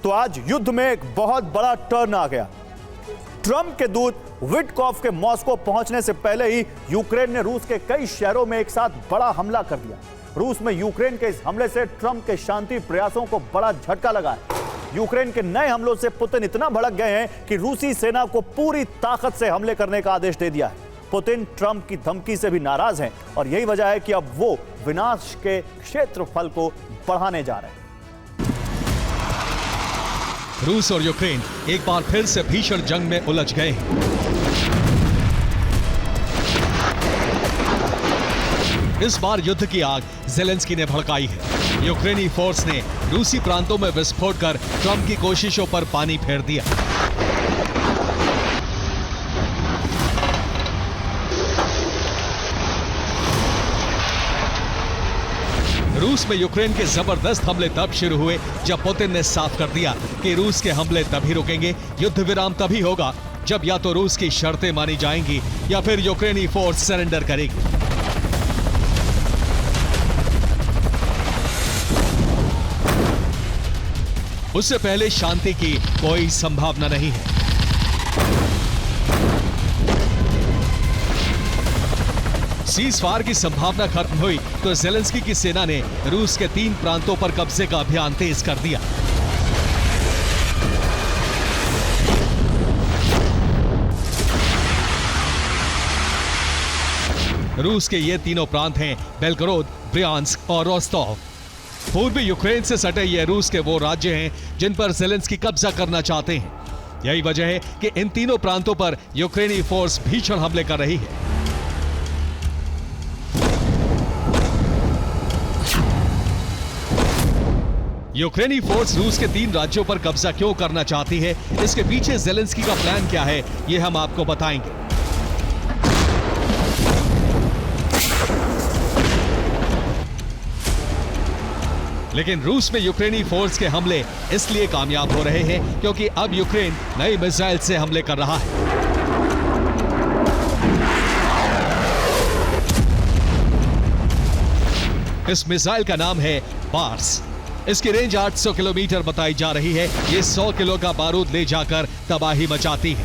तो आज युद्ध में एक बहुत बड़ा टर्न आ गया। ट्रंप के दूत विटकॉफ के मॉस्को पहुंचने से पहले ही यूक्रेन ने रूस के कई शहरों में एक साथ बड़ा हमला कर दिया। रूस में यूक्रेन के इस हमले से ट्रंप के शांति प्रयासों को बड़ा झटका लगा है। यूक्रेन के नए हमलों से पुतिन इतना भड़क गए हैं कि रूसी सेना को पूरी ताकत से हमले करने का आदेश दे दिया है। पुतिन ट्रंप की धमकी से भी नाराज हैं और यही वजह है कि अब वो विनाश के क्षेत्रफल को बढ़ाने जा रहे हैं। रूस और यूक्रेन एक बार फिर से भीषण जंग में उलझ गए हैं। इस बार युद्ध की आग ज़ेलेंस्की ने भड़काई है। यूक्रेनी फोर्स ने रूसी प्रांतों में विस्फोट कर ट्रंप की कोशिशों पर पानी फेर दिया। रूस में यूक्रेन के जबरदस्त हमले तब शुरू हुए जब पुतिन ने साफ कर दिया कि रूस के हमले तभी रुकेंगे, युद्ध विराम तभी होगा जब या तो रूस की शर्तें मानी जाएंगी या फिर यूक्रेनी फोर्स सरेंडर करेगी। उससे पहले शांति की कोई संभावना नहीं है। सीज़फायर की संभावना खत्म हुई तो ज़ेलेंस्की की सेना ने रूस के 3 प्रांतों पर कब्जे का अभियान तेज कर दिया। रूस के ये तीनों प्रांत हैं बेलगोरोद, ब्रियांस्क और रोस्टोव। पूर्वी यूक्रेन से सटे ये रूस के वो राज्य हैं जिन पर ज़ेलेंस्की कब्जा करना चाहते हैं। यही वजह है कि इन तीनों प्रांतों पर यूक्रेनी फोर्स भीषण हमले कर रही है। यूक्रेनी फोर्स रूस के 3 राज्यों पर कब्जा क्यों करना चाहती है, इसके पीछे ज़ेलेंस्की का प्लान क्या है, ये हम आपको बताएंगे। लेकिन रूस में यूक्रेनी फोर्स के हमले इसलिए कामयाब हो रहे हैं क्योंकि अब यूक्रेन नई मिसाइल से हमले कर रहा है। इस मिसाइल का नाम है बार्स। इसकी रेंज 800 किलोमीटर बताई जा रही है। ये 100 किलो का बारूद ले जाकर तबाही मचाती है।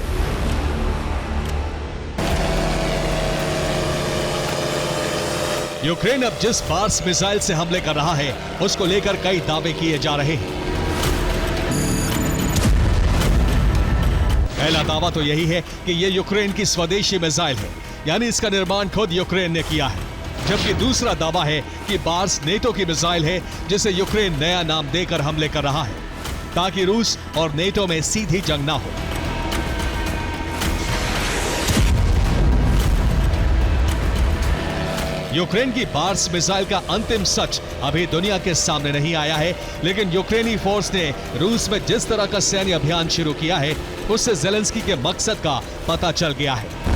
यूक्रेन अब जिस बार्स मिसाइल से हमले कर रहा है उसको लेकर कई दावे किए जा रहे हैं। पहला दावा तो यही है कि यह यूक्रेन की स्वदेशी मिसाइल है, यानी इसका निर्माण खुद यूक्रेन ने किया है। जबकि दूसरा दावा है कि बार्स नेटो की मिसाइल है जिसे यूक्रेन नया नाम देकर हमले कर रहा है ताकि रूस और नेटो में सीधी जंग ना हो। यूक्रेन की बार्स मिसाइल का अंतिम सच अभी दुनिया के सामने नहीं आया है, लेकिन यूक्रेनी फोर्स ने रूस में जिस तरह का सैन्य अभियान शुरू किया है उससे ज़ेलेंस्की के मकसद का पता चल गया है।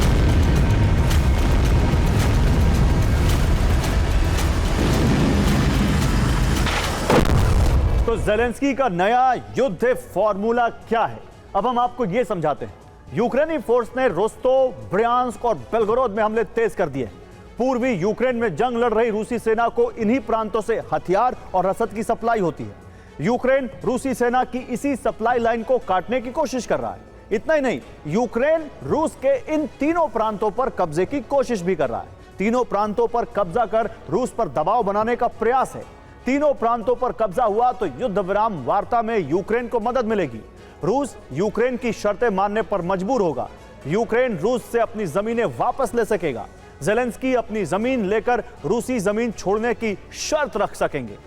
तो ज़ेलेंस्की का नया युद्ध फॉर्मूला क्या है, अब हम आपको यह समझाते हैं। यूक्रेनी फोर्स ने रोस्टोव, ब्रियांस्क और बेलगोरोद में हमले तेज कर दिए। पूर्वी यूक्रेन में जंग लड़ रही रूसी सेना को इन्हीं प्रांतों से हथियार और रसद की सप्लाई होती है। यूक्रेन रूसी सेना की इसी सप्लाई लाइन को काटने की कोशिश कर रहा है। इतना ही नहीं, यूक्रेन रूस के इन तीनों प्रांतों पर कब्जे की कोशिश भी कर रहा है। तीनों प्रांतों पर कब्जा कर रूस पर दबाव बनाने का प्रयास है। तीनों प्रांतों पर कब्जा हुआ तो युद्ध विराम वार्ता में यूक्रेन को मदद मिलेगी। रूस यूक्रेन की शर्तें मानने पर मजबूर होगा। यूक्रेन रूस से अपनी जमीनें वापस ले सकेगा। ज़ेलेंस्की अपनी जमीन लेकर रूसी जमीन छोड़ने की शर्त रख सकेंगे।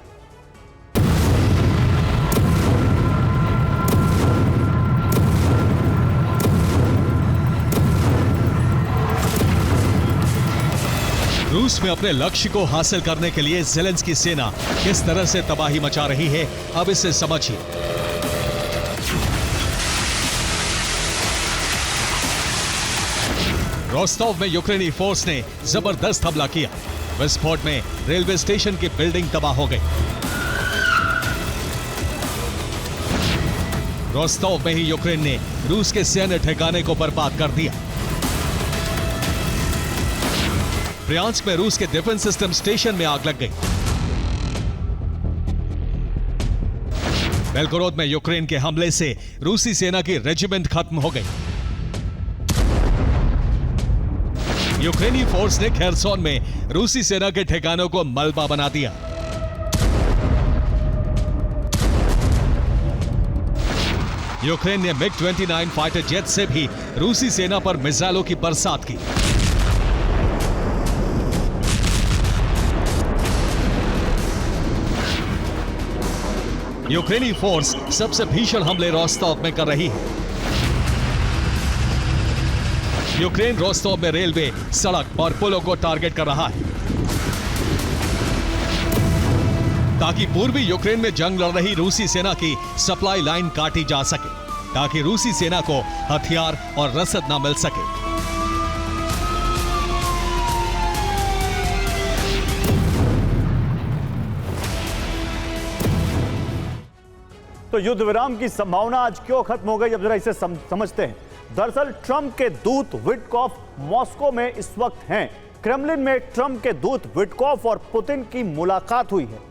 रूस में अपने लक्ष्य को हासिल करने के लिए ज़ेलेंस्की सेना किस तरह से तबाही मचा रही है, अब इसे समझिए। रोस्टोव में यूक्रेनी फोर्स ने जबरदस्त हमला किया। विस्फोट में रेलवे स्टेशन की बिल्डिंग तबाह हो गई। रोस्टोव में ही यूक्रेन ने रूस के सैन्य ठिकाने को बर्बाद कर दिया। ब्रियांस्क में रूस के डिफेंस सिस्टम स्टेशन में आग लग गई। बेलगोरोद में यूक्रेन के हमले से रूसी सेना की रेजिमेंट खत्म हो गई। यूक्रेनी फोर्स ने खेरसोन में रूसी सेना के ठिकानों को मलबा बना दिया। यूक्रेन ने MiG-29 फाइटर जेट से भी रूसी सेना पर मिसाइलों की बरसात की। यूक्रेनी फोर्स सबसे भीषण हमले रोस्तोव में कर रही है। यूक्रेन रोस्तोव में रेलवे, सड़क और पुलों को टारगेट कर रहा है ताकि पूर्वी यूक्रेन में जंग लड़ रही रूसी सेना की सप्लाई लाइन काटी जा सके, ताकि रूसी सेना को हथियार और रसद न मिल सके। तो युद्ध विराम की संभावना आज क्यों खत्म हो गई, अब जरा इसे समझते हैं। दरअसल ट्रंप के दूत विटकॉफ मॉस्को में इस वक्त हैं। क्रेमलिन में ट्रंप के दूत विटकॉफ और पुतिन की मुलाकात हुई है।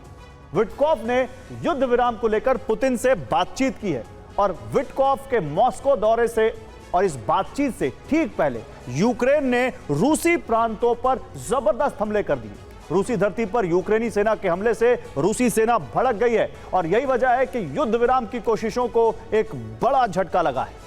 विटकॉफ ने युद्ध विराम को लेकर पुतिन से बातचीत की है और विटकॉफ के मॉस्को दौरे से और इस बातचीत से ठीक पहले यूक्रेन ने रूसी प्रांतों पर जबरदस्त हमले कर दिए। रूसी धरती पर यूक्रेनी सेना के हमले से रूसी सेना भड़क गई है और यही वजह है कि युद्ध विराम की कोशिशों को एक बड़ा झटका लगा है।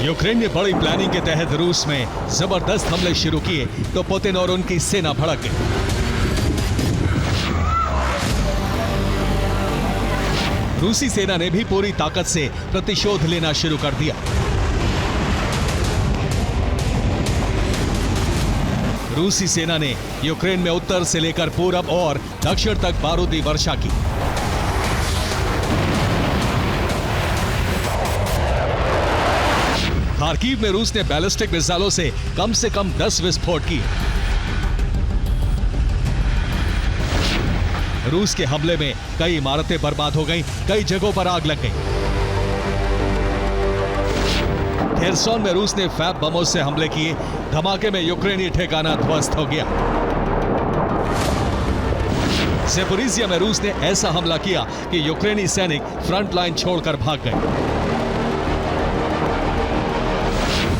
यूक्रेन ने बड़ी प्लानिंग के तहत रूस में जबरदस्त हमले शुरू किए तो पुतिन और उनकी सेना भड़क गई। रूसी सेना ने भी पूरी ताकत से प्रतिशोध लेना शुरू कर दिया। रूसी सेना ने यूक्रेन में उत्तर से लेकर पूरब और दक्षिण तक बारूदी वर्षा की। खार्किव में रूस ने बैलिस्टिक मिसाइलों से कम 10 विस्फोट किए। रूस के हमले में कई इमारतें बर्बाद हो गईं, कई जगहों पर आग लग गई। खेरसोन में रूस ने फैब बमों से हमले किए। धमाके में यूक्रेनी ठिकाना ध्वस्त हो गया। ज़ेपोरिज़िया में रूस ने ऐसा हमला किया कि यूक्रेनी सैनिक फ्रंट लाइन छोड़कर भाग गए।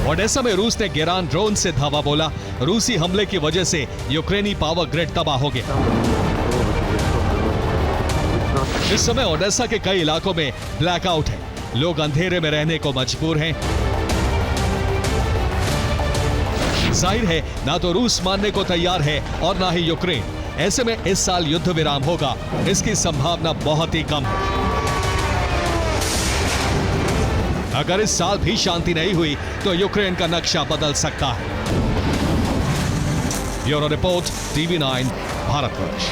ओडेसा में रूस ने गेरान ड्रोन से धावा बोला। रूसी हमले की वजह से यूक्रेनी पावर ग्रिड तबाह हो गया। इस समय ओडेसा के कई इलाकों में ब्लैकआउट है। लोग अंधेरे में रहने को मजबूर हैं। जाहिर है ना तो रूस मानने को तैयार है और ना ही यूक्रेन। ऐसे में इस साल युद्ध विराम होगा, इसकी संभावना बहुत ही कम है। अगर इस साल भी शांति नहीं हुई तो यूक्रेन का नक्शा बदल सकता है। Bureau report, TV9 Bharatvarsh.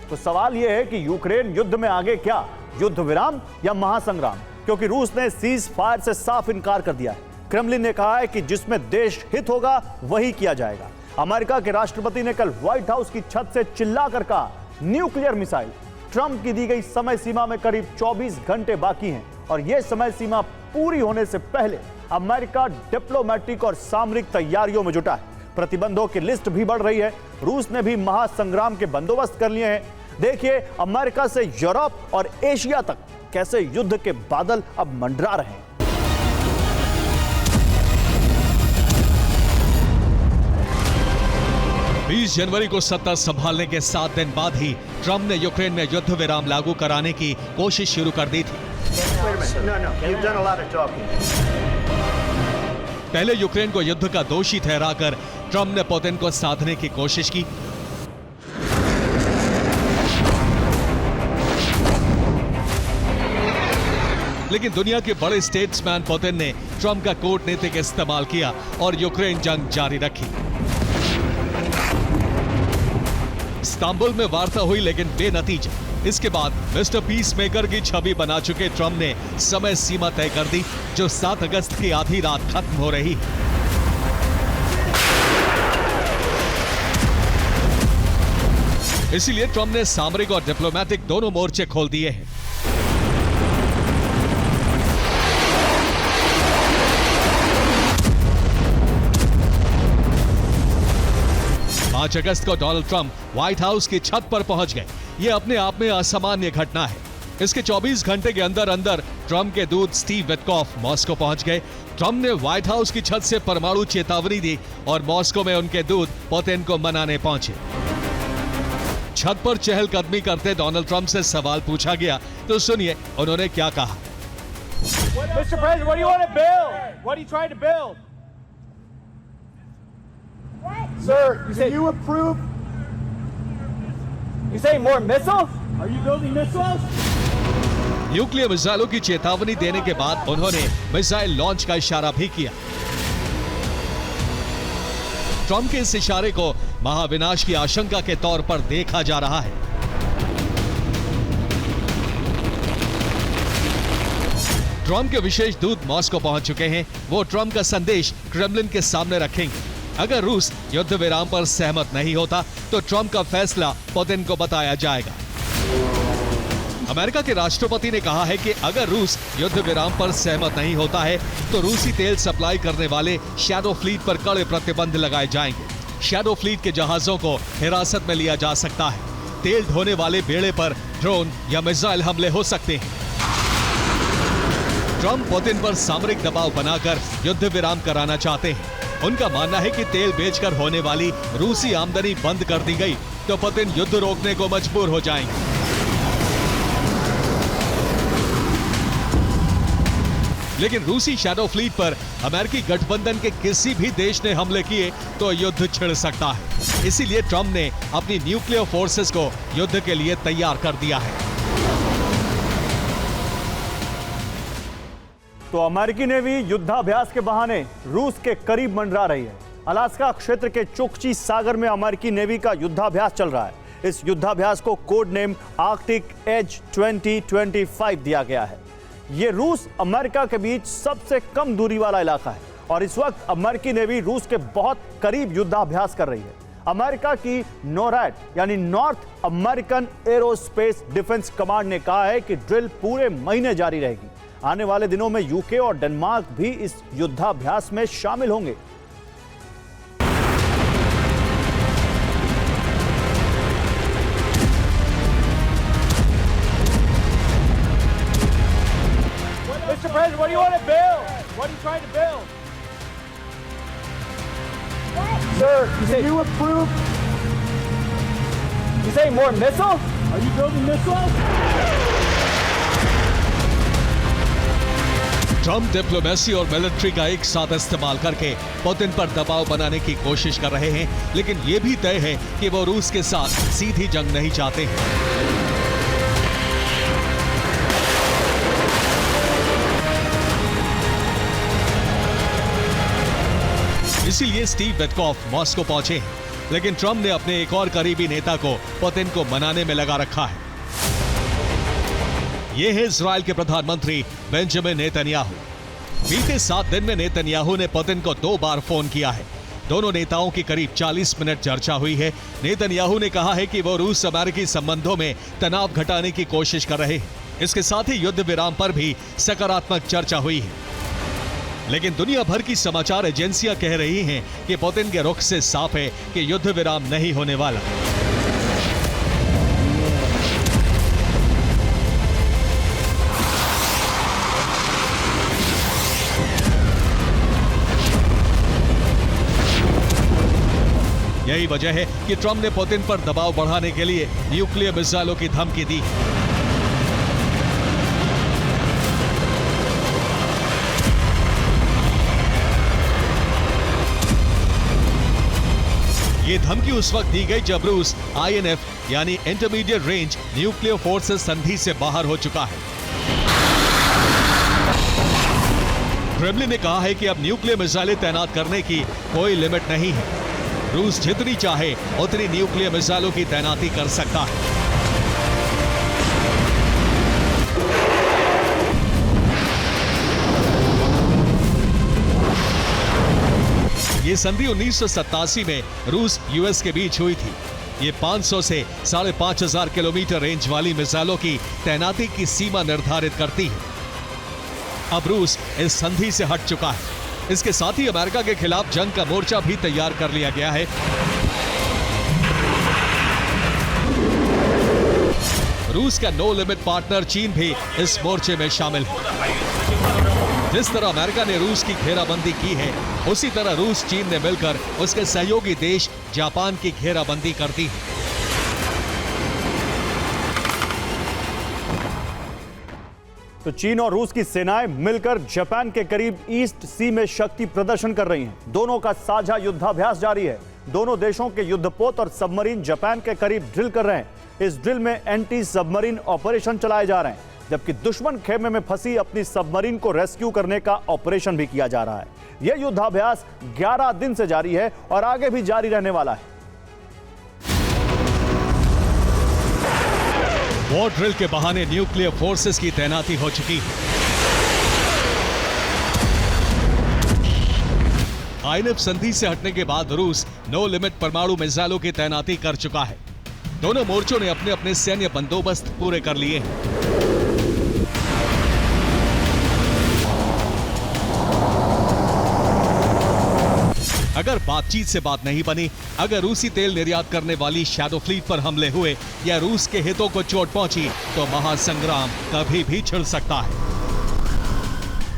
तो सवाल यह है कि यूक्रेन युद्ध में आगे क्या, युद्ध विराम या महासंग्राम? क्योंकि रूस ने सीज फायर से साफ इनकार कर दिया है। क्रेमलिन ने कहा है कि जिसमें देश हित होगा वही किया जाएगा। अमेरिका के राष्ट्रपति ने कल व्हाइट हाउस की छत से चिल्लाकर कहा, न्यूक्लियर मिसाइल। ट्रंप की दी गई समय सीमा में करीब 24 घंटे बाकी हैं और यह समय सीमा पूरी होने से पहले अमेरिका डिप्लोमेटिक और सामरिक तैयारियों में जुटा है। प्रतिबंधों की लिस्ट भी बढ़ रही है। रूस ने भी महासंग्राम के बंदोबस्त कर लिए हैं। देखिए अमेरिका से यूरोप और एशिया तक कैसे युद्ध के बादल अब मंडरा रहे हैं। 20 जनवरी को सत्ता संभालने के 7 दिन बाद ही ट्रंप ने यूक्रेन में युद्ध विराम लागू कराने की कोशिश शुरू कर दी थी। पहले यूक्रेन को युद्ध का दोषी ठहराकर ट्रंप ने पुतिन को साधने की कोशिश की। लेकिन दुनिया के बड़े स्टेट्समैन पुतिन ने ट्रंप का कूटनीतिक इस्तेमाल किया और यूक्रेन जंग जारी रखी। इस्तांबुल में वार्ता हुई लेकिन बेनतीजा। इसके बाद मिस्टर पीस मेकर की छवि बना चुके ट्रंप ने समय सीमा तय कर दी, जो 7 अगस्त की आधी रात खत्म हो रही है। इसीलिए ट्रंप ने सामरिक और डिप्लोमेटिक दोनों मोर्चे खोल दिए हैं। 5 अगस्त को डोनाल्ड ट्रंप व्हाइट हाउस की छत पर पहुंच गए। ये अपने आप में असामान्य घटना है। इसके 24 घंटे के अंदर अंदर ट्रंप के दूत स्टीव विटकॉफ मॉस्को पहुंच गए। ट्रंप ने व्हाइट हाउस की छत से परमाणु चेतावनी दी और मॉस्को में उनके दूत पुतिन को मनाने पहुंचे। छत पर चहलकदमी करते डोनाल्ड ट्रंप से सवाल पूछा गया तो सुनिए उन्होंने क्या कहा। Mr. President, what do you want to build? What are you trying to build? Sir, can you approve? You saying more missiles? Are you building missiles? Nuclear मिसाइलों की चेतावनी देने के बाद उन्होंने मिसाइल लॉन्च का इशारा भी किया। ट्रंप के इस इशारे को महाविनाश की आशंका के तौर पर देखा जा रहा है। ट्रंप के विशेष दूत मॉस्को पहुंच चुके हैं। वो ट्रंप का संदेश क्रेमलिन के सामने रखेंगे। अगर रूस युद्ध विराम पर सहमत नहीं होता तो ट्रंप का फैसला पुतिन को बताया जाएगा। अमेरिका के राष्ट्रपति ने कहा है कि अगर रूस युद्ध विराम पर सहमत नहीं होता है तो रूसी तेल सप्लाई करने वाले शैडो फ्लीट पर कड़े प्रतिबंध लगाए जाएंगे। शैडो फ्लीट के जहाजों को हिरासत में लिया जा सकता है। तेल ढोने वाले बेड़े पर ड्रोन या मिसाइल हमले हो सकते हैं। ट्रंप पुतिन पर सामरिक दबाव बनाकर युद्ध विराम कराना चाहते हैं। उनका मानना है कि तेल बेचकर होने वाली रूसी आमदनी बंद कर दी गई तो पुतिन युद्ध रोकने को मजबूर हो जाएंगे। लेकिन रूसी शैडो फ्लीट पर अमेरिकी गठबंधन के किसी भी देश ने हमले किए तो युद्ध छिड़ सकता है। इसीलिए ट्रंप ने अपनी न्यूक्लियर फोर्सेस को युद्ध के लिए तैयार कर दिया है। तो अमेरिकी नेवी युद्धाभ्यास के बहाने रूस के करीब मंडरा रही है। अलास्का क्षेत्र के चोकची सागर में अमेरिकी नेवी का युद्धाभ्यास चल रहा है। इस युद्धाभ्यास को कोड नेम आर्कटिक एज 2025 दिया गया है। यह रूस अमेरिका के बीच सबसे कम दूरी वाला इलाका है और इस वक्त अमेरिकी नेवी रूस के बहुत करीब युद्धाभ्यास कर रही है। अमेरिका की नोरैड यानी north American aerospace defence command ने कहा है कि ड्रिल पूरे महीने जारी रहेगी। आने वाले दिनों में यूके और डेनमार्क भी इस युद्धाभ्यास में शामिल होंगे। Mr. President, what do you want to build? What are you trying to build? Sir, can you approve? You saying more missiles? Are you building missiles? Trump diplomacy और मिलिट्री का एक साथ इस्तेमाल करके पुतिन पर दबाव बनाने की कोशिश कर रहे हैं, लेकिन यह भी तय है कि वो रूस के साथ सीधी जंग नहीं चाहते हैं। इसीलिए स्टीव विटकॉफ मॉस्को पहुंचे हैं, लेकिन ट्रंप ने अपने एक और करीबी नेता को पुतिन को मनाने में लगा रखा है। ये है इजराइल के प्रधानमंत्री बेंजामिन नेतन्याहू। बीते 7 दिन में नेतन्याहू ने पुतिन को 2 बार फोन किया है। दोनों नेताओं की करीब 40 मिनट चर्चा हुई है। नेतन्याहू ने कहा है कि वो रूस अमेरिकी संबंधों में तनाव घटाने की कोशिश कर रहे हैं। इसके साथ ही युद्ध विराम पर भी सकारात्मक चर्चा हुई है। लेकिन दुनिया भर की समाचार एजेंसियां कह रही हैं कि पुतिन के रुख से साफ है कि युद्ध विराम नहीं होने वाला। यही वजह है कि ट्रंप ने पुतिन पर दबाव बढ़ाने के लिए न्यूक्लियर मिसाइलों की धमकी दी। ये धमकी उस वक्त दी गई जब रूस INF यानी इंटरमीडिएट रेंज न्यूक्लियर फोर्सेस संधि से बाहर हो चुका है। क्रेमलिन ने कहा है कि अब न्यूक्लियर मिसाइलें तैनात करने की कोई लिमिट नहीं है। रूस जितनी चाहे उतनी न्यूक्लियर मिसाइलों की तैनाती कर सकता है। ये संधि 1987 में रूस यूएस के बीच हुई थी। ये 500 से 5,500 किलोमीटर रेंज वाली मिसाइलों की तैनाती की सीमा निर्धारित करती है। अब रूस इस संधि से हट चुका है। इसके साथ ही अमेरिका के खिलाफ जंग का मोर्चा भी तैयार कर लिया गया है। रूस का नो लिमिट पार्टनर चीन भी इस मोर्चे में शामिल है। जिस तरह अमेरिका ने रूस की घेराबंदी की है, उसी तरह रूस चीन ने मिलकर उसके सहयोगी देश जापान की घेराबंदी कर दी है। तो चीन और रूस की सेनाएं मिलकर जापान के करीब ईस्ट सी में शक्ति प्रदर्शन कर रही हैं। दोनों का साझा युद्धाभ्यास जारी है। दोनों देशों के युद्धपोत और सबमरीन जापान के करीब ड्रिल कर रहे हैं। इस ड्रिल में एंटी सबमरीन ऑपरेशन चलाए जा रहे हैं, जबकि दुश्मन खेमे में फंसी अपनी सबमरीन को रेस्क्यू करने का ऑपरेशन भी किया जा रहा है। यह युद्धाभ्यास 11 दिन से जारी है और आगे भी जारी रहने वाला है। वॉर ड्रिल के बहाने न्यूक्लियर फोर्सेस की तैनाती हो चुकी है। आईएनएफ संधि से हटने के बाद रूस नो लिमिट परमाणु मिसाइलों की तैनाती कर चुका है। दोनों मोर्चों ने अपने अपने सैन्य बंदोबस्त पूरे कर लिए हैं। अगर बातचीत से बात नहीं बनी, अगर रूसी तेल निर्यात करने वाली शैडो फ्लीट पर हमले हुए या रूस के हितों को चोट पहुंची, तो महासंग्राम कभी भी छिड़ सकता है।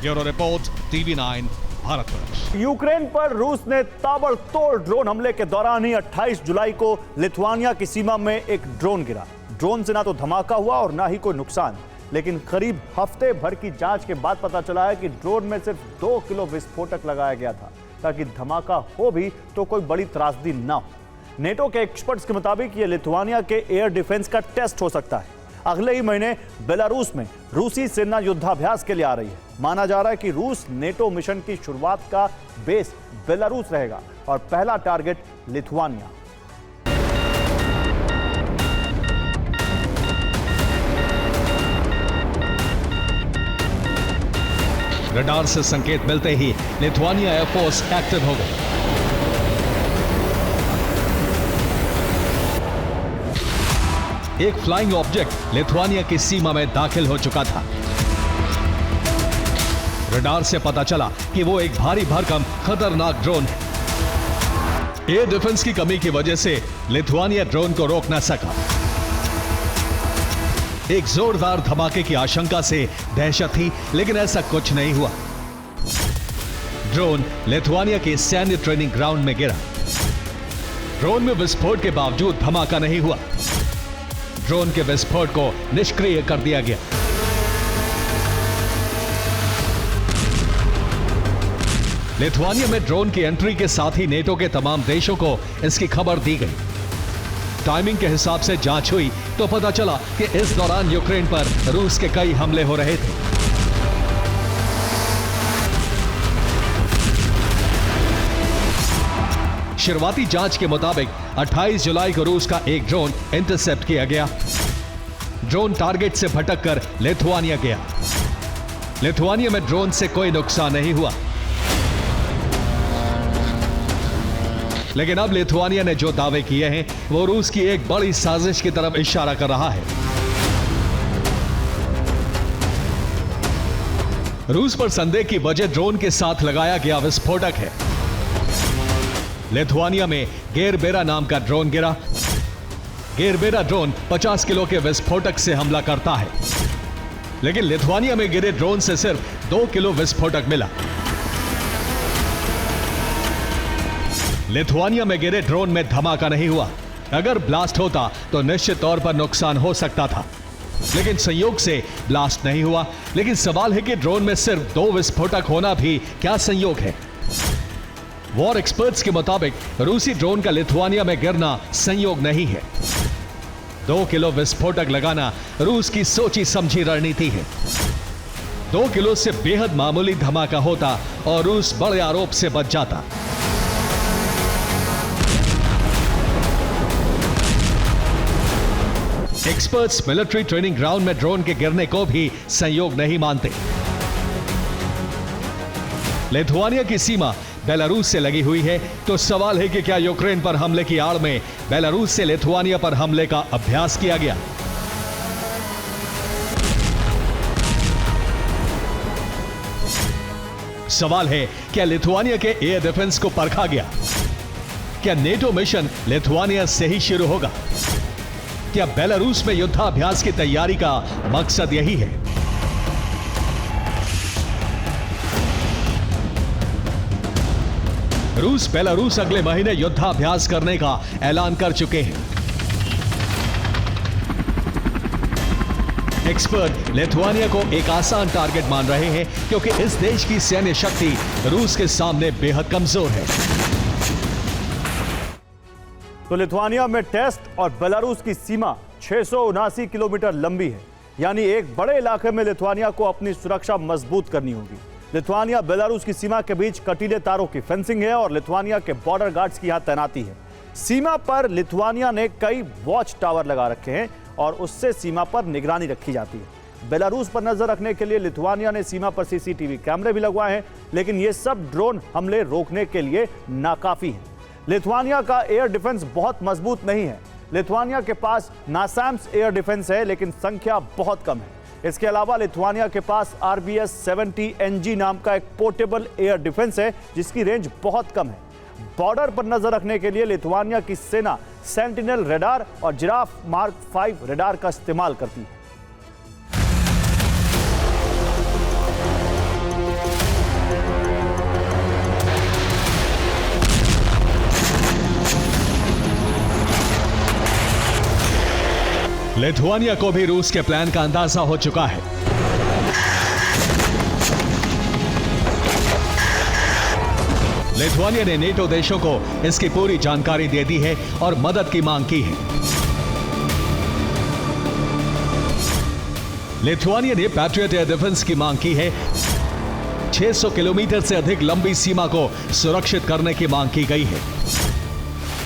Bureau report, TV9 Bharatvarsh. Ukraine पर रूस ने ताबड़तोड़ ड्रोन हमले के दौरान ही 28 जुलाई को लिथुआनिया की सीमा में एक ड्रोन गिरा। ड्रोन से ना तो धमाका हुआ और ना ही कोई नुकसान, लेकिन करीब हफ्ते भर की जांच के बाद पता चला है कि ड्रोन में सिर्फ 2 किलो विस्फोटक लगाया गया था, ताकि धमाका हो भी तो कोई बड़ी त्रासदी ना हो। नेटो के एक्सपर्ट्स के मुताबिक ये लिथुआनिया के एयर डिफेंस का टेस्ट हो सकता है। अगले ही महीने बेलारूस में रूसी सेना युद्धाभ्यास के लिए आ रही है। माना जा रहा है कि रूस नेटो मिशन की शुरुआत का बेस बेलारूस रहेगा और पहला टारगेट लिथुआनिया। रडार से संकेत मिलते ही लिथुआनिया एयरफोर्स एक्टिव हो गई। एक फ्लाइंग ऑब्जेक्ट लिथुआनिया की सीमा में दाखिल हो चुका था। रडार से पता चला कि वो एक भारी भरकम खतरनाक ड्रोन है। एयर डिफेंस की कमी की वजह से लिथुआनिया ड्रोन को रोक न सका। एक जोरदार धमाके की आशंका से दहशत थी, लेकिन ऐसा कुछ नहीं हुआ। ड्रोन लिथुआनिया के सैन्य ट्रेनिंग ग्राउंड में गिरा। ड्रोन में विस्फोट के बावजूद धमाका नहीं हुआ। ड्रोन के विस्फोट को निष्क्रिय कर दिया गया। लिथुआनिया में ड्रोन की एंट्री के साथ ही नेटो के तमाम देशों को इसकी खबर दी गई। टाइमिंग के हिसाब से जांच हुई तो पता चला कि इस दौरान यूक्रेन पर रूस के कई हमले हो रहे थे। शुरुआती जांच के मुताबिक 28 जुलाई को रूस का एक ड्रोन इंटरसेप्ट किया गया। ड्रोन टारगेट से भटककर लिथुआनिया गया। लिथुआनिया में ड्रोन से कोई नुकसान नहीं हुआ, लेकिन अब लिथुआनिया ने जो दावे किए हैं वो रूस की एक बड़ी साजिश की तरफ इशारा कर रहा है। रूस पर संदेह की वजह ड्रोन के साथ लगाया गया विस्फोटक है। लिथुआनिया में गेरबेरा नाम का ड्रोन गिरा। गेरबेरा ड्रोन 50 किलो के विस्फोटक से हमला करता है, लेकिन लिथुआनिया में गिरे ड्रोन से सिर्फ 2 किलो विस्फोटक मिला। लिथुआनिया में गिरे ड्रोन में धमाका नहीं हुआ। अगर ब्लास्ट होता तो निश्चित तौर पर नुकसान हो सकता था, लेकिन संयोग से ब्लास्ट नहीं हुआ। लेकिन सवाल है कि ड्रोन में सिर्फ 2 विस्फोटक होना भी क्या संयोग है? वॉर एक्सपर्ट्स के मुताबिक रूसी ड्रोन का लिथुआनिया में गिरना संयोग नहीं है। 2 किलो विस्फोटक लगाना रूस की सोची समझी रणनीति है। 2 किलो से बेहद मामूली धमाका होता और रूस बड़े आरोप से बच जाता। एक्सपर्ट्स मिलिट्री ट्रेनिंग ग्राउंड में ड्रोन के गिरने को भी संयोग नहीं मानते। लिथुआनिया की सीमा बेलारूस से लगी हुई है, तो सवाल है कि क्या यूक्रेन पर हमले की आड़ में बेलारूस से लिथुआनिया पर हमले का अभ्यास किया गया? सवाल है, क्या लिथुआनिया के एयर डिफेंस को परखा गया? क्या नेटो मिशन लिथुआनिया से ही शुरू होगा? क्या बेलारूस में युद्धाभ्यास की तैयारी का मकसद यही है? रूस बेलारूस अगले महीने युद्धाभ्यास करने का ऐलान कर चुके हैं। एक्सपर्ट लिथुआनिया को एक आसान टारगेट मान रहे हैं क्योंकि इस देश की सैन्य शक्ति रूस के सामने बेहद कमजोर है। तो लिथुआनिया में टेस्ट और बेलारूस की सीमा 679 किलोमीटर लंबी है, यानी एक बड़े इलाके में लिथुआनिया को अपनी सुरक्षा मजबूत करनी होगी। लिथुआनिया बेलारूस की सीमा के बीच कटीले तारों की फेंसिंग है और लिथुआनिया के बॉर्डर गार्ड्स की यहां तैनाती है। सीमा पर लिथुआनिया ने कई वॉच टावर लगा रखे हैं और उससे सीमा पर निगरानी रखी जाती है। बेलारूस पर नजर रखने के लिए लिथुआनिया ने सीमा पर सीसीटीवी कैमरे भी लगवाए हैं, लेकिन ये सब ड्रोन हमले रोकने के लिए नाकाफी हैं। लिथुआनिया का एयर डिफेंस बहुत मजबूत नहीं है। लिथुआनिया के पास नासैम्स एयर डिफेंस है, लेकिन संख्या बहुत कम है। इसके अलावा लिथुआनिया के पास RBS-70 NG नाम का एक पोर्टेबल एयर डिफेंस है, जिसकी रेंज बहुत कम है। बॉर्डर पर नजर रखने के लिए लिथुआनिया की सेना सेंटिनल रेडार और जिराफ मार्क 5 रेडार का इस्तेमाल करती है। लिथुआनिया को भी रूस के प्लान का अंदाजा हो चुका है। लिथुआनिया ने नेटो देशों को इसकी पूरी जानकारी दे दी है और मदद की मांग की है। लिथुआनिया ने पैट्रियट एयर डिफेंस की मांग की है। 600 किलोमीटर से अधिक लंबी सीमा को सुरक्षित करने की मांग की गई है।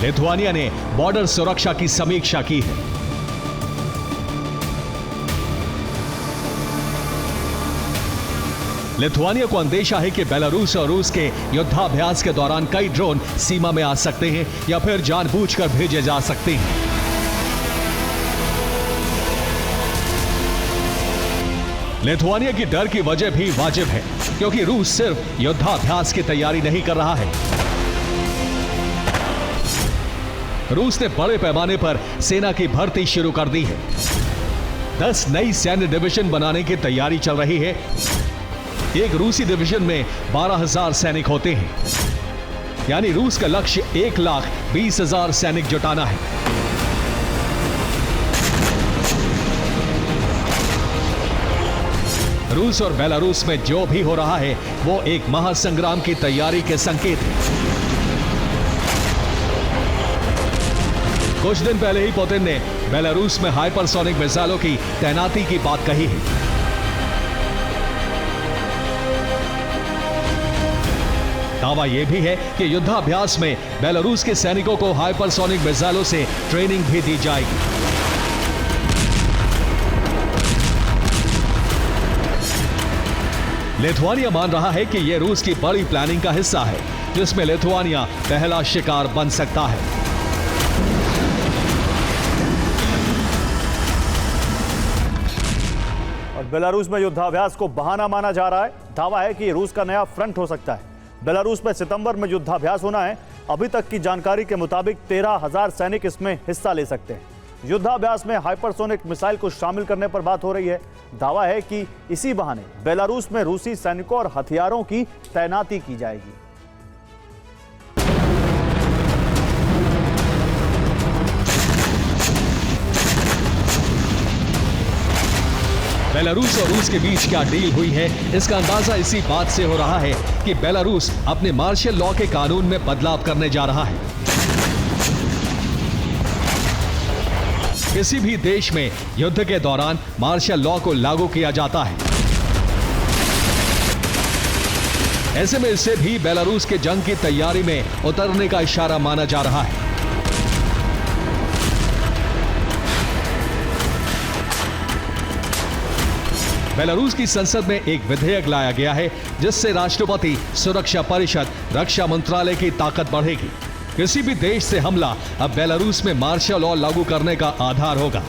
लिथुआनिया ने बॉर्डर सुरक्षा की समीक्षा की है। लिथुआनिया को अंदेशा है कि बेलारूस और रूस के युद्धाभ्यास के दौरान कई ड्रोन सीमा में आ सकते हैं या फिर जानबूझकर भेजे जा सकते हैं। लिथुआनिया की डर की वजह भी वाजिब है, क्योंकि रूस सिर्फ युद्धाभ्यास की तैयारी नहीं कर रहा है। रूस ने बड़े पैमाने पर सेना की भर्ती शुरू कर दी है। 10 नई सैन्य डिवीजन बनाने की तैयारी चल रही है। एक रूसी डिवीजन में 12,000 सैनिक होते हैं, यानी रूस का लक्ष्य 1,20,000 सैनिक जुटाना है। रूस और बेलारूस में जो भी हो रहा है वो एक महासंग्राम की तैयारी के संकेत है। कुछ दिन पहले ही पुतिन ने बेलारूस में हाइपरसोनिक मिसाइलों की तैनाती की बात कही है। दावा यह भी है कि युद्धाभ्यास में बेलारूस के सैनिकों को हाइपरसोनिक मिसाइलों से ट्रेनिंग भी दी जाएगी। लिथुआनिया मान रहा है कि यह रूस की बड़ी प्लानिंग का हिस्सा है, जिसमें लिथुआनिया पहला शिकार बन सकता है। और बेलारूस में युद्धाभ्यास को बहाना माना जा रहा है। दावा है कि ये रूस का नया फ्रंट हो सकता है। बेलारूस में सितंबर में युद्धाभ्यास होना है। अभी तक की जानकारी के मुताबिक 13,000 सैनिक इसमें हिस्सा ले सकते हैं। युद्धाभ्यास में हाइपरसोनिक मिसाइल को शामिल करने पर बात हो रही है। दावा है कि इसी बहाने बेलारूस में रूसी सैनिकों और हथियारों की तैनाती की जाएगी। बेलारूस और रूस के बीच क्या डील हुई है, इसका अंदाजा इसी बात से हो रहा है कि बेलारूस अपने मार्शल लॉ के कानून में बदलाव करने जा रहा है। किसी भी देश में युद्ध के दौरान मार्शल लॉ को लागू किया जाता है। ऐसे में इसे भी बेलारूस के जंग की तैयारी में उतरने का इशारा माना जा रहा है। बेलारूस की संसद में एक विधेयक लाया गया है, जिससे राष्ट्रपति सुरक्षा परिषद रक्षा मंत्रालय की ताकत बढ़ेगी। किसी भी देश से हमला अब बेलारूस में मार्शल लॉ लागू करने का आधार होगा।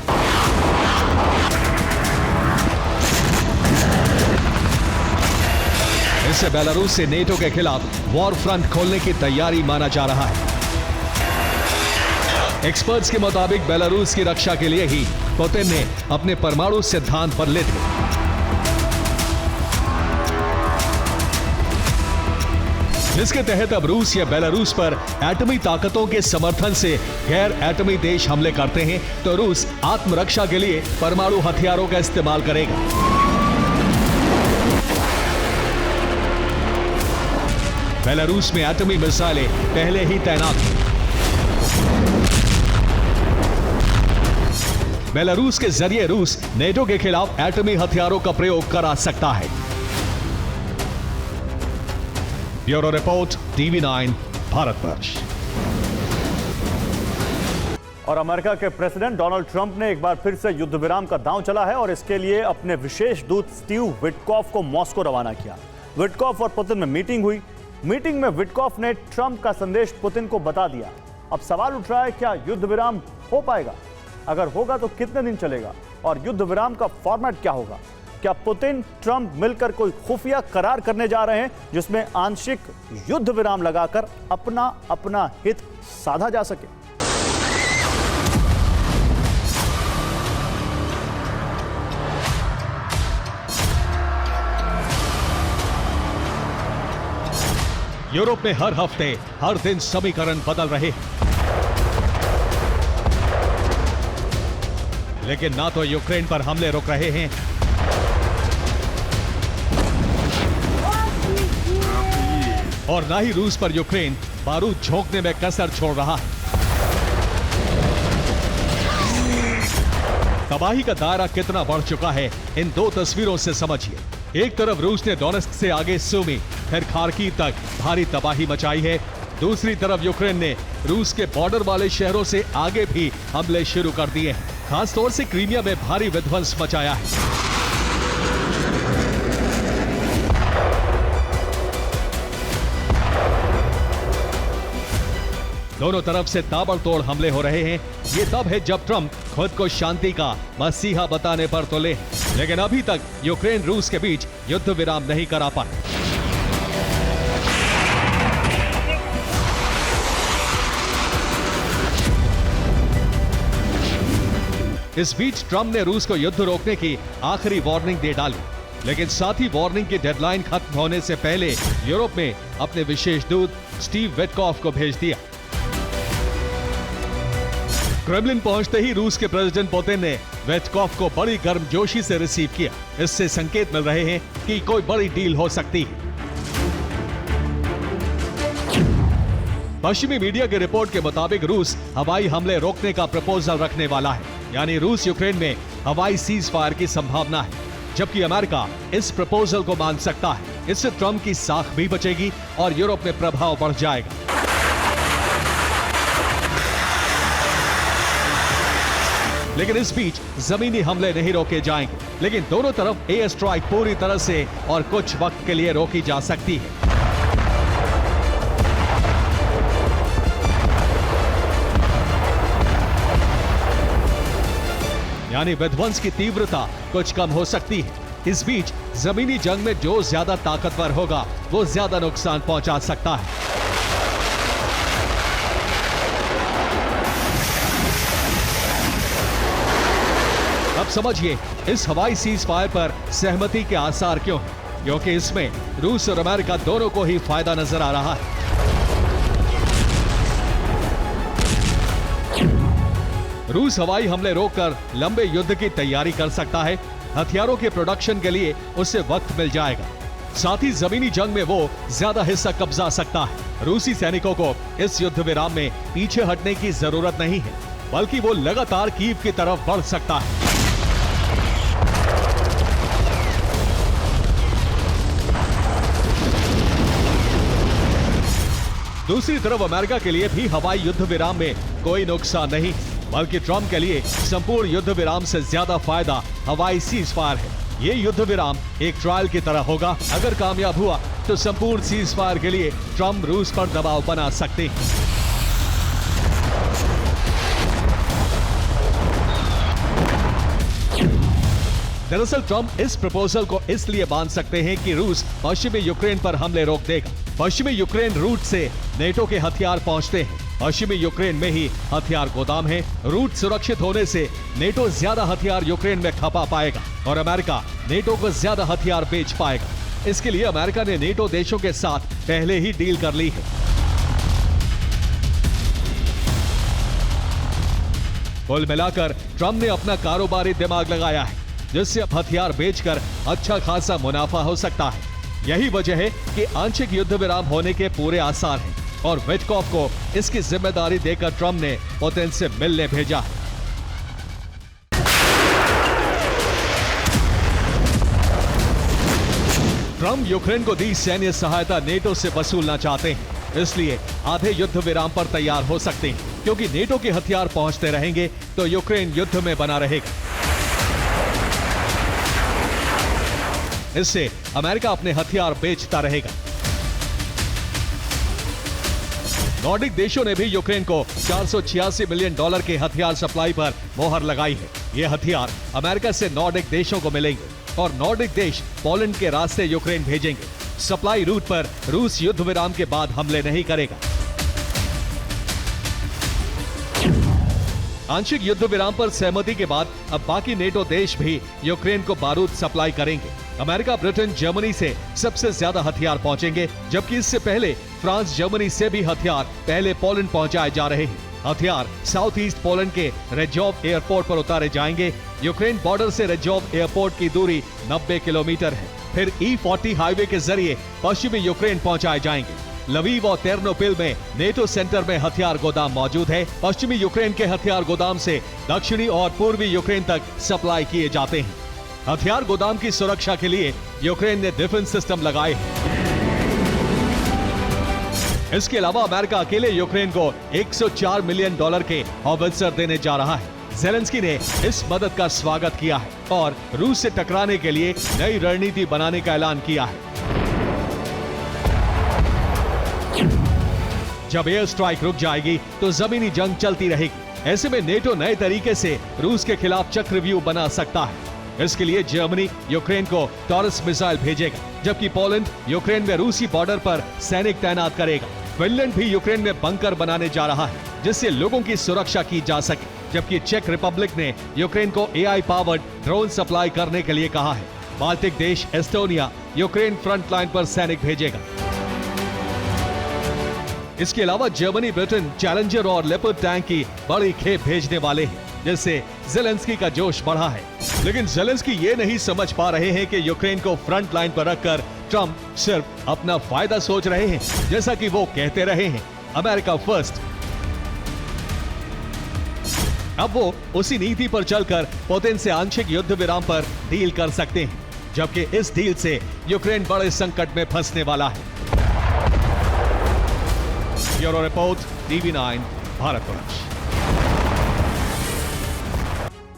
इससे बेलारूस से नेटो के खिलाफ वॉर फ्रंट खोलने की तैयारी माना जा रहा है। एक्सपर्ट्स के मुताबिक बेलारूस की रक्षा के लिए ही पुतिन ने अपने परमाणु सिद्धांत बदले थे। जिसके तहत अब रूस या बेलारूस पर एटमी ताकतों के समर्थन से गैर एटमी देश हमले करते हैं तो रूस आत्मरक्षा के लिए परमाणु हथियारों का इस्तेमाल करेगा। बेलारूस में एटमी मिसाइलें पहले ही तैनात हैं। बेलारूस के जरिए रूस नेटो के खिलाफ एटमी हथियारों का प्रयोग करा सकता है। Bureau report, TV9, Bharatvarsh. और अमेरिका के प्रेसिडेंट डोनाल्ड ट्रंप ने एक बार फिर से युद्ध विराम का दांव चला है और इसके लिए अपने विशेष दूत स्टीव विटकॉफ को मॉस्को रवाना किया। विटकॉफ और पुतिन में मीटिंग हुई। मीटिंग में विटकॉफ ने ट्रंप का संदेश पुतिन को बता दिया। अब सवाल उठ रहा है, क्या युद्ध विराम हो पाएगा? अगर होगा तो कितने दिन चलेगा और युद्ध विराम का फॉर्मेट क्या होगा? क्या पुतिन ट्रंप मिलकर कोई खुफिया करार करने जा रहे हैं जिसमें आंशिक युद्ध विराम लगाकर अपना अपना हित साधा जा सके? यूरोप में हर हफ्ते हर दिन समीकरण बदल रहे हैं, लेकिन ना तो यूक्रेन पर हमले रुक रहे हैं और ना ही रूस पर यूक्रेन बारूद झोंकने में कसर छोड़ रहा है। तबाही का दायरा कितना बढ़ चुका है इन दो तस्वीरों से समझिए। एक तरफ रूस ने डोनेस्क से आगे सुमी फिर खार्किव तक भारी तबाही मचाई है, दूसरी तरफ यूक्रेन ने रूस के बॉर्डर वाले शहरों से आगे भी हमले शुरू कर दिए हैं। खासतौर से क्रीमिया में भारी विध्वंस मचाया है। दोनों तरफ से ताबड़तोड़ हमले हो रहे हैं। ये तब है जब ट्रंप खुद को शांति का मसीहा बताने पर तुले, लेकिन अभी तक यूक्रेन रूस के बीच युद्ध विराम नहीं करा पाए। इस बीच ट्रंप ने रूस को युद्ध रोकने की आखिरी वार्निंग दे डाली, लेकिन साथ ही वार्निंग की डेडलाइन खत्म होने से पहले यूरोप में अपने विशेष दूत स्टीव विटकॉफ को भेज दिया। क्रेमलिन पहुंचते ही रूस के प्रेसिडेंट पुतिन ने विटकॉफ को बड़ी गर्मजोशी से रिसीव किया। इससे संकेत मिल रहे हैं कि कोई बड़ी डील हो सकती है। पश्चिमी मीडिया की रिपोर्ट के मुताबिक रूस हवाई हमले रोकने का प्रपोजल रखने वाला है, यानी रूस यूक्रेन में हवाई सीज फायर की संभावना है, जबकि अमेरिका इस प्रपोजल को मान सकता है। इससे ट्रंप की साख भी बचेगी और यूरोप में प्रभाव बढ़ जाएगा। लेकिन इस बीच जमीनी हमले नहीं रोके जाएंगे, लेकिन दोनों तरफ एयर स्ट्राइक पूरी तरह से और कुछ वक्त के लिए रोकी जा सकती है। यानी विध्वंस की तीव्रता कुछ कम हो सकती है। इस बीच जमीनी जंग में जो ज्यादा ताकतवर होगा वो ज्यादा नुकसान पहुंचा सकता है। अब समझिए इस हवाई सीज फायर पर सहमति के आसार क्यों हैं? क्योंकि इसमें रूस और अमेरिका दोनों को ही फायदा नजर आ रहा है। रूस हवाई हमले रोककर लंबे युद्ध की तैयारी कर सकता है। हथियारों के प्रोडक्शन के लिए उसे वक्त मिल जाएगा। साथ ही जमीनी जंग में वो ज्यादा हिस्सा कब्जा सकता है। रूसी सैनिकों को इस युद्ध विराम में पीछे हटने की जरूरत नहीं है, बल्कि वो लगातार कीव की तरफ बढ़ सकता है। दूसरी तरफ अमेरिका के लिए भी हवाई युद्ध विराम में कोई नुकसान नहीं, बल्कि ट्रंप के लिए संपूर्ण युद्ध विराम से ज्यादा फायदा हवाई सीज फायर है। ये युद्ध विराम एक ट्रायल की तरह होगा। अगर कामयाब हुआ तो संपूर्ण सीज फायर के लिए ट्रंप रूस पर दबाव बना सकते हैं। दरअसल ट्रंप इस प्रपोजल को इसलिए मान सकते हैं कि रूस पश्चिमी यूक्रेन पर हमले रोक देगा। पश्चिमी यूक्रेन रूट से नेटो के हथियार पहुंचते हैं। पश्चिमी यूक्रेन में ही हथियार गोदाम है। रूट सुरक्षित होने से नेटो ज्यादा हथियार यूक्रेन में खपा पाएगा और अमेरिका नेटो को ज्यादा हथियार बेच पाएगा। इसके लिए अमेरिका ने नेटो देशों के साथ पहले ही डील कर ली है। कुल मिलाकर ट्रंप ने अपना कारोबारी दिमाग लगाया है, जिससे अब हथियार बेचकर अच्छा खासा मुनाफा हो सकता है। यही वजह है कि आंशिक युद्ध विराम होने के पूरे आसार हैं और विटकॉफ को इसकी जिम्मेदारी देकर ट्रंप ने पुतिन से मिलने भेजा है। ट्रंप यूक्रेन को दी सैन्य सहायता नेटो से वसूलना चाहते हैं, इसलिए आधे युद्ध विराम पर तैयार हो सकते हैं, क्योंकि नेटो के हथियार पहुंचते रहेंगे तो यूक्रेन युद्ध में बना रहेगा। इससे अमेरिका अपने हथियार बेचता रहेगा। नॉर्डिक देशों ने भी यूक्रेन को $486 मिलियन के हथियार सप्लाई पर मोहर लगाई है। ये हथियार अमेरिका से नॉर्डिक देशों को मिलेंगे और नॉर्डिक देश पोलैंड के रास्ते यूक्रेन भेजेंगे। सप्लाई रूट पर रूस युद्ध विराम के बाद हमले नहीं करेगा। आंशिक युद्ध विराम पर सहमति के बाद अब बाकी नेटो देश भी यूक्रेन को बारूद सप्लाई करेंगे। अमेरिका, ब्रिटेन, जर्मनी से सबसे ज्यादा हथियार पहुंचेंगे, जबकि इससे पहले फ्रांस, जर्मनी से भी हथियार पहले पोलैंड पहुंचाए जा रहे हैं। हथियार साउथ ईस्ट पोलैंड के रेजोव एयरपोर्ट पर उतारे जाएंगे। यूक्रेन बॉर्डर से रेजोव एयरपोर्ट की दूरी 90 किलोमीटर है। फिर E40 हाईवे के जरिए पश्चिमी यूक्रेन पहुंचाए जाएंगे। लवीव और तेर्नोपिल में नेटो सेंटर में हथियार गोदाम मौजूद है। पश्चिमी यूक्रेन के हथियार गोदाम से दक्षिणी और पूर्वी यूक्रेन तक सप्लाई किए जाते हैं। हथियार गोदाम की सुरक्षा के लिए यूक्रेन ने डिफेंस सिस्टम लगाए हैं। इसके अलावा अमेरिका अकेले यूक्रेन को $104 मिलियन के हॉवित्जर देने जा रहा है। ज़ेलेंस्की ने इस मदद का स्वागत किया है और रूस से टकराने के लिए नई रणनीति बनाने का ऐलान किया है। जब एयर स्ट्राइक रुक जाएगी तो जमीनी जंग चलती रहेगी। ऐसे में नेटो नए तरीके से रूस के खिलाफ चक्रव्यूह बना सकता है। इसके लिए जर्मनी यूक्रेन को टॉरस मिसाइल भेजेगा, जबकि पोलैंड यूक्रेन में रूसी बॉर्डर पर सैनिक तैनात करेगा। फिनलैंड भी यूक्रेन में बंकर बनाने जा रहा है, जिससे लोगों की सुरक्षा की जा सके, जबकि चेक रिपब्लिक ने यूक्रेन को AI पावर्ड ड्रोन सप्लाई करने के लिए कहा है। बाल्टिक देश एस्टोनिया यूक्रेन फ्रंट लाइन पर सैनिक भेजेगा। इसके अलावा जर्मनी, ब्रिटेन चैलेंजर और लेपर्ड टैंक की बड़ी खेप भेजने वाले हैं, जिससे ज़ेलेंस्की का जोश बढ़ा है। लेकिन ज़ेलेंस्की ये नहीं समझ पा रहे हैं कि यूक्रेन को फ्रंट लाइन पर रखकर ट्रंप सिर्फ अपना फायदा सोच रहे हैं, जैसा कि वो कहते रहे हैं, अमेरिका फर्स्ट। अब वो उसी नीति पर चलकर पुतिन से आंशिक युद्ध विराम पर डील कर सकते हैं, जबकि इस डील से यूक्रेन बड़े संकट में फंसने वाला है। Bureau report, TV9 Bharatvarsh.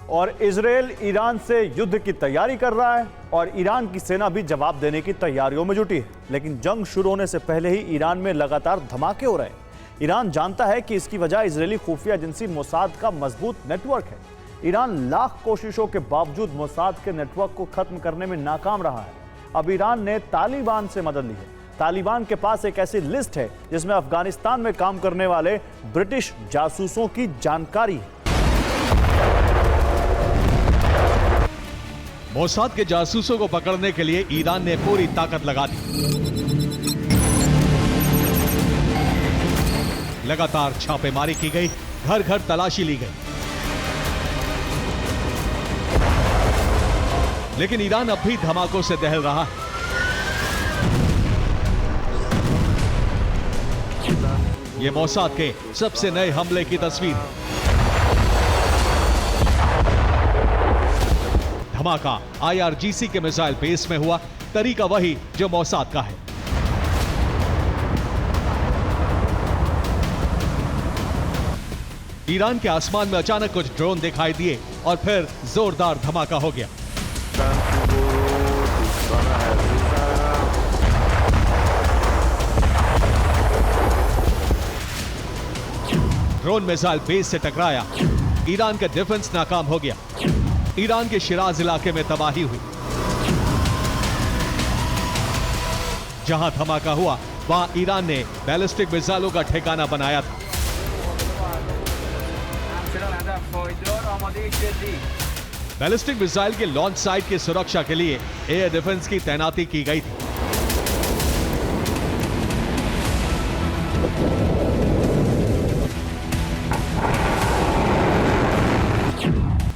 और इजराइल ईरान से युद्ध की तैयारी कर रहा है और ईरान की सेना भी जवाब देने की तैयारियों में जुटी है। लेकिन जंग शुरू होने से पहले ही ईरान में लगातार धमाके हो रहे हैं। ईरान जानता है कि इसकी वजह इजरायली खुफिया एजेंसी मोसाद का मजबूत नेटवर्क है। ईरान लाख कोशिशों के बावजूद मोसाद के नेटवर्क को खत्म करने में नाकाम रहा है। अब ईरान ने तालिबान से मदद ली है। तालिबान के पास एक ऐसी लिस्ट है जिसमें अफगानिस्तान में काम करने वाले ब्रिटिश जासूसों की जानकारी है। मोसाद के जासूसों को पकड़ने के लिए ईरान ने पूरी ताकत लगा दी। लगातार छापेमारी की गई, घर घर तलाशी ली गई, लेकिन ईरान अब भी धमाकों से दहल रहा है। ये मोसाद के सबसे नए हमले की तस्वीर है। धमाका IRGC के मिसाइल बेस में हुआ, तरीका वही जो मोसाद का है। ईरान के आसमान में अचानक कुछ ड्रोन दिखाई दिए और फिर जोरदार धमाका हो गया। ड्रोन मिसाइल बेस से टकराया, ईरान का डिफेंस नाकाम हो गया। ईरान के शिराज इलाके में तबाही हुई। जहां धमाका हुआ वहां ईरान ने बैलिस्टिक मिसाइलों का ठिकाना बनाया था। बैलिस्टिक मिसाइल के लॉन्च साइट की सुरक्षा के लिए एयर डिफेंस की तैनाती की गई थी।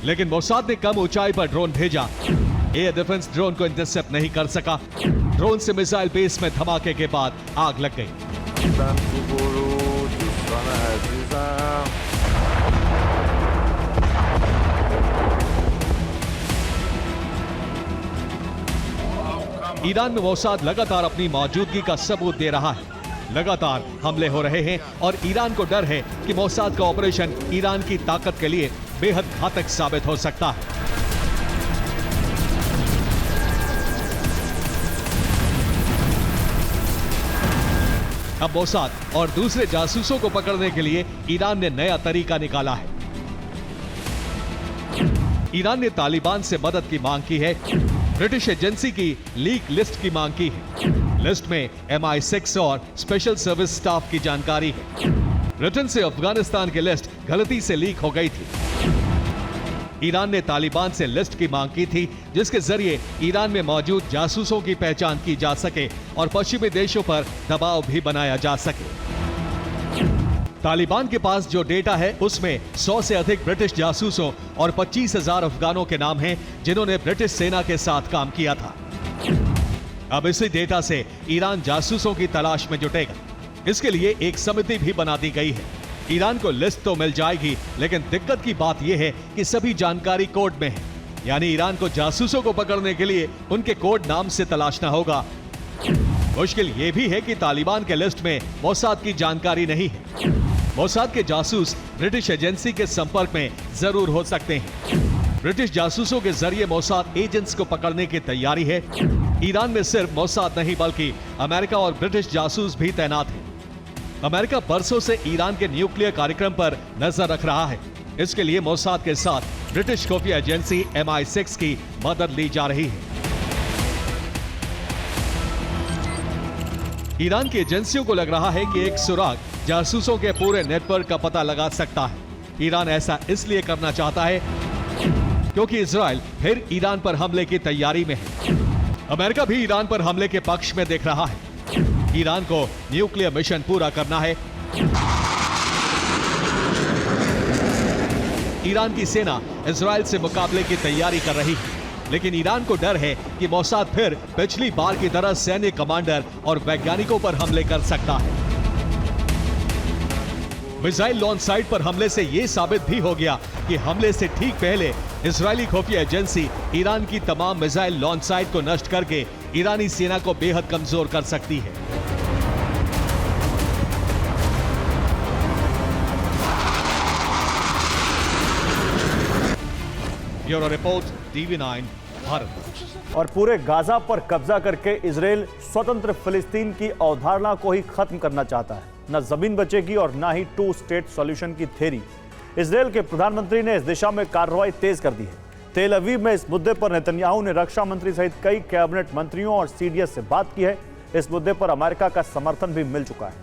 लेकिन मोसाद ने कम ऊंचाई पर ड्रोन भेजा। एयर डिफेंस ड्रोन को इंटरसेप्ट नहीं कर सका। ड्रोन से मिसाइल बेस में धमाके के बाद आग लग गई। ईरान में मोसाद लगातार अपनी मौजूदगी का सबूत दे रहा है। लगातार हमले हो रहे हैं और ईरान को डर है कि मोसाद का ऑपरेशन ईरान की ताकत के लिए बेहद घातक साबित हो सकता है। अब मोसाद और दूसरे जासूसों को पकड़ने के लिए ईरान ने नया तरीका निकाला है। ईरान ने तालिबान से मदद की मांग की है। ब्रिटिश एजेंसी की लीक लिस्ट की मांग की है। लिस्ट में MI6 और स्पेशल सर्विस स्टाफ की जानकारी है। ब्रिटेन से अफगानिस्तान की लिस्ट गलती से लीक हो गई थी। ईरान ने तालिबान से लिस्ट की मांग की थी जिसके जरिए ईरान में मौजूद जासूसों की पहचान की जा सके और पश्चिमी देशों पर दबाव भी बनाया जा सके। तालिबान के पास जो डेटा है उसमें 100 से अधिक ब्रिटिश जासूसों और 25,000 अफगानों के नाम हैं जिन्होंने ब्रिटिश सेना के साथ काम किया था। अब इसी डेटा से ईरान जासूसों की तलाश में जुटेगा। इसके लिए एक समिति भी बना दी गई है। ईरान को लिस्ट तो मिल जाएगी, लेकिन दिक्कत की बात यह है कि सभी जानकारी कोड में है। यानी ईरान को जासूसों को पकड़ने के लिए उनके कोड नाम से तलाशना होगा। मुश्किल यह भी है कि तालिबान के लिस्ट में मोसाद की जानकारी नहीं है। मोसाद के जासूस ब्रिटिश एजेंसी के संपर्क में जरूर हो सकते हैं। ब्रिटिश जासूसों के जरिए मोसाद एजेंट्स को पकड़ने की तैयारी है। ईरान में सिर्फ मोसाद नहीं बल्कि अमेरिका और ब्रिटिश जासूस भी तैनात हैं। अमेरिका बरसों से ईरान के न्यूक्लियर कार्यक्रम पर नजर रख रहा है। इसके लिए मोसाद के साथ ब्रिटिश खुफिया एजेंसी MI6 की मदद ली जा रही है। ईरान की एजेंसियों को लग रहा है कि एक सुराग जासूसों के पूरे नेटवर्क का पता लगा सकता है। ईरान ऐसा इसलिए करना चाहता है क्योंकि इजराइल फिर ईरान पर हमले की तैयारी में है। अमेरिका भी ईरान पर हमले के पक्ष में देख रहा है। ईरान को न्यूक्लियर मिशन पूरा करना है। ईरान की सेना इजराइल से मुकाबले की तैयारी कर रही है, लेकिन ईरान को डर है कि मोसाद फिर पिछली बार की तरह सैन्य कमांडर और वैज्ञानिकों पर हमले कर सकता है। मिसाइल लॉन्च साइट पर हमले से यह साबित भी हो गया कि हमले से ठीक पहले इजरायली खुफिया एजेंसी ईरान की तमाम मिसाइल लॉन्च साइट को नष्ट करके ईरानी सेना को बेहद कमजोर कर सकती है। Bureau report TV9 Bharat. और पूरे गाजा पर कब्जा करके इजराइल स्वतंत्र फिलिस्तीन की अवधारणा को ही खत्म करना चाहता है। न जमीन बचेगी और न ही 2 स्टेट सॉल्यूशन की थ्योरी। इजराइल के प्रधानमंत्री ने इस दिशा में कार्रवाई तेज कर दी है। तेल अवीव में इस मुद्दे पर नेतन्याहू ने रक्षा मंत्री सहित कई कैबिनेट मंत्रियों और CDS से बात की है। इस मुद्दे पर अमेरिका का समर्थन भी मिल चुका है।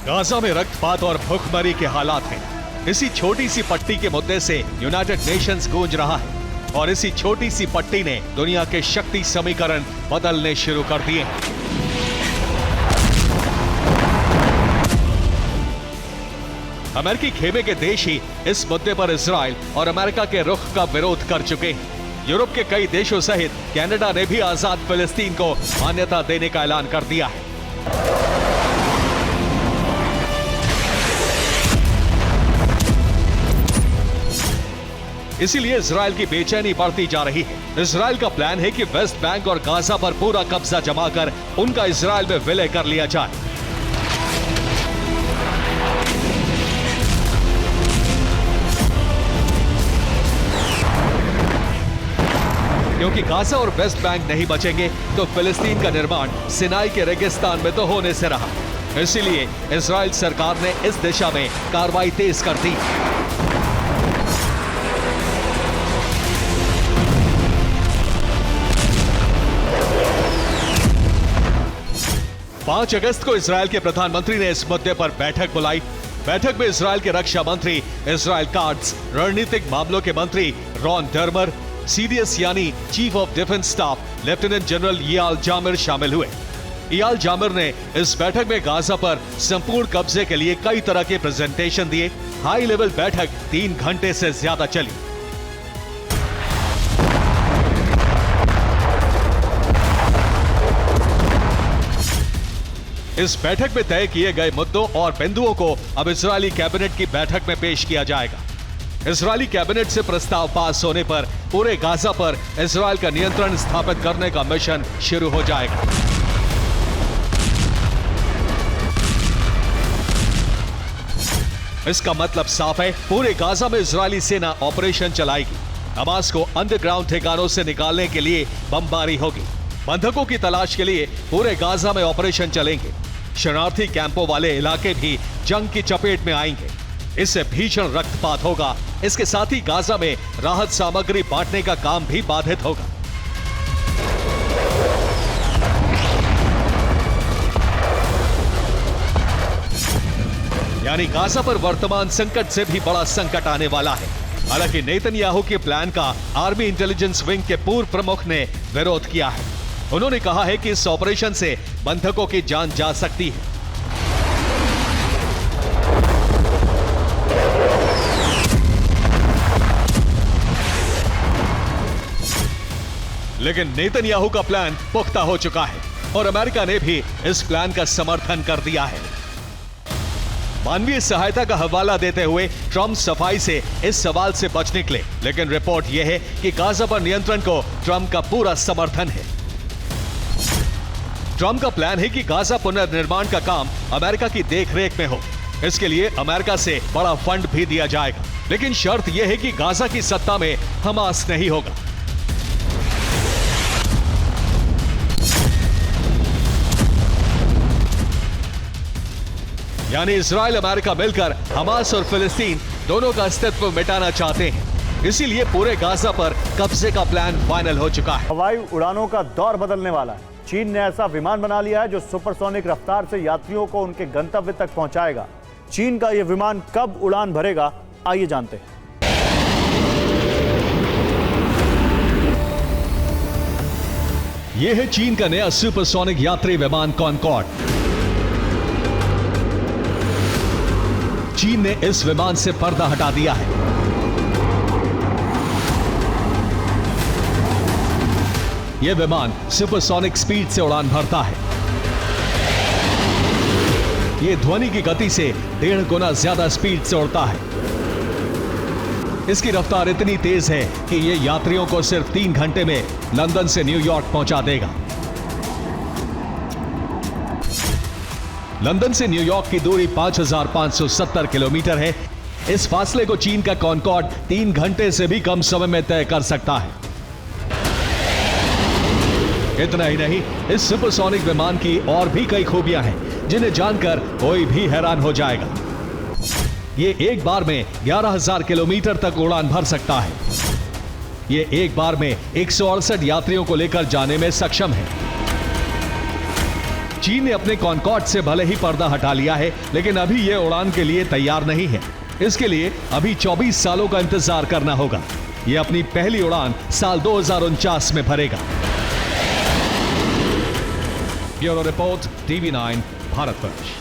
गाजा में रक्तपात और भूखमरी के हालात हैं। इसी छोटी सी पट्टी के मुद्दे से यूनाइटेड नेशंस गूंज रहा है और इसी छोटी सी पट्टी ने दुनिया के शक्ति समीकरण बदलने शुरू कर दिए हैं। अमेरिकी खेमे के देश ही इस मुद्दे पर इजराइल और अमेरिका के रुख का विरोध कर चुके हैं। यूरोप के कई देशों सहित कनाडा ने भी आजाद फिलिस्तीन को मान्यता देने का ऐलान कर दिया है। इसीलिए इजराइल की बेचैनी बढ़ती जा रही है। इजराइल का प्लान है कि वेस्ट बैंक और गाजा पर पूरा कब्जा जमाकर उनका इजराइल में विलय कर लिया जाए। क्योंकि गाजा और वेस्ट बैंक नहीं बचेंगे तो फिलिस्तीन का निर्माण सिनाई के रेगिस्तान में तो होने से रहा। इसीलिए इजराइल सरकार ने इस दिशा में कार्रवाई तेज कर दी। 5 अगस्त को इजराइल के प्रधानमंत्री ने इस मुद्दे पर बैठक बुलाई। बैठक में इजराइल के रक्षा मंत्री इजराइल काट्ज, रणनीतिक मामलों के मंत्री रॉन डर्मर, सीडीएस यानी chief of defence staff lieutenant general Eyal Zamir शामिल हुए। इयाल जामिर ने इस बैठक में गाजा पर संपूर्ण कब्जे के लिए कई तरह के प्रेजेंटेशन दिए। हाई लेवल बैठक 3 घंटे से ज्यादा चली। इस बैठक में तय किए गए मुद्दों और बिंदुओं को अब इजरायली कैबिनेट की बैठक में पेश किया जाएगा। इजरायली कैबिनेट से प्रस्ताव पास होने पर पूरे गाजा पर इजरायल का नियंत्रण स्थापित करने का मिशन शुरू हो जाएगा। इसका मतलब साफ है, पूरे गाजा में इजरायली सेना ऑपरेशन चलाएगी। हमास को अंडरग्राउंड ठिकानों से निकालने के लिए बमबारी होगी। बंधकों की तलाश के लिए पूरे गाजा में ऑपरेशन चलेंगे। शरणार्थी कैंपों वाले इलाके भी जंग की चपेट में आएंगे। इससे भीषण रक्तपात होगा। इसके साथ ही गाजा में राहत सामग्री बांटने का काम भी बाधित होगा। यानी गाजा पर वर्तमान संकट से भी बड़ा संकट आने वाला है। हालांकि नेतन्याहू के प्लान का आर्मी इंटेलिजेंस विंग के पूर्व प्रमुख ने विरोध किया है। उन्होंने कहा है कि इस ऑपरेशन से बंधकों की जान जा सकती है। लेकिन नेतन्याहू का प्लान पुख्ता हो चुका है और अमेरिका ने भी इस प्लान का समर्थन कर दिया है। मानवीय सहायता का हवाला देते हुए ट्रंप सफाई से इस सवाल से बच निकले, लेकिन रिपोर्ट यह है कि गाजा पर नियंत्रण को ट्रंप का पूरा समर्थन है। ट्रंप का प्लान है कि गाजा पुनर्निर्माण का काम अमेरिका की देखरेख में हो। इसके लिए अमेरिका से बड़ा फंड भी दिया जाएगा, लेकिन शर्त यह है कि गाजा की सत्ता में हमास नहीं होगा। यानी इजराइल अमेरिका मिलकर हमास और फिलिस्तीन दोनों का अस्तित्व मिटाना चाहते हैं। इसीलिए पूरे गाजा पर कब्जे का प्लान फाइनल हो चुका है। हवाई उड़ानों का दौर बदलने वाला है। चीन ने ऐसा विमान बना लिया है जो सुपरसोनिक रफ्तार से यात्रियों को उनके गंतव्य तक पहुंचाएगा। चीन का यह विमान कब उड़ान भरेगा, आइए जानते हैं। यह है चीन का नया सुपरसोनिक यात्री विमान कॉनकॉर्ड। चीन ने इस विमान से पर्दा हटा दिया है। यह विमान सुपरसोनिक स्पीड से उड़ान भरता है। यह ध्वनि की गति से 1.5 गुना ज्यादा स्पीड से उड़ता है। इसकी रफ्तार इतनी तेज है कि यह यात्रियों को सिर्फ 3 घंटे में लंदन से न्यूयॉर्क पहुंचा देगा। लंदन से न्यूयॉर्क की दूरी 5,570 किलोमीटर है। इस फासले को चीन का कॉनकॉर्ड 3 घंटे से भी कम समय में तय कर सकता है। इतना ही नहीं, इस सुपरसोनिक विमान की और भी कई खूबियां हैं जिन्हें जानकर कोई भी हैरान हो जाएगा। ये एक बार में 11,000 किलोमीटर तक उड़ान भर सकता है। ये एक बार में 168 यात्रियों को लेकर जाने में सक्षम है। चीन ने अपने कॉनकॉर्ड से भले ही पर्दा हटा लिया है, लेकिन अभी यह उड़ान के लिए तैयार नहीं है। इसके लिए अभी 24 सालों का इंतजार करना होगा। यह अपनी पहली उड़ान साल 2049 में भरेगा। Bureau report, TV9 Bharatvarsh.